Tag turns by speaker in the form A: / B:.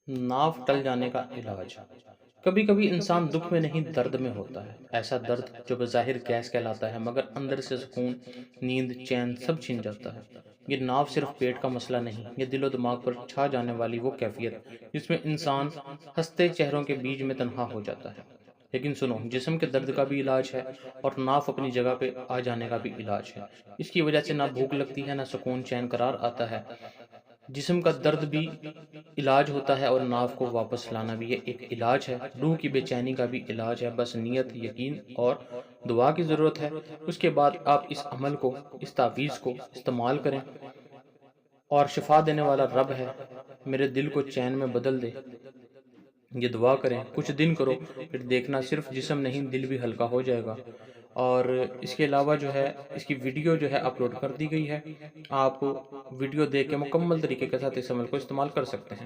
A: नाव टल जाने का इलाज। कभी कभी इंसान दुख में नहीं दर्द में होता है। ऐसा दर्द जो बज़ाहिर गैस कहलाता है मगर अंदर से सुकून, नींद, चैन सब छीन जाता है। ये नाव सिर्फ पेट का मसला नहीं, ये दिलो दिमाग पर छा जाने वाली वो कैफियत जिसमें इंसान हंसते चेहरों के बीच में तन्हा हो जाता है। लेकिन सुनो, जिस्म के दर्द का भी इलाज है और नाव अपनी जगह पे आ जाने का भी इलाज है। इसकी वजह से ना भूख लगती है, ना सुकून चैन करार आता है। जिस्म का दर्द भी इलाज होता है और नाव को वापस लाना भी ये एक इलाज है। रूह की बेचैनी का भी इलाज है। बस नियत, यकीन और दुआ की ज़रूरत है। उसके बाद आप इस अमल को, इस तावीज़ को इस्तेमाल करें और शिफा देने वाला रब है, मेरे दिल को चैन में बदल दे। ये दुआ करें, कुछ दिन करो, फिर देखना सिर्फ जिस्म नहीं दिल भी हल्का हो जाएगा। और इसके अलावा जो है, इसकी वीडियो जो है अपलोड कर दी गई है। आप वीडियो देख के मुकम्मल तरीके के साथ इस अमल को इस्तेमाल कर सकते हैं।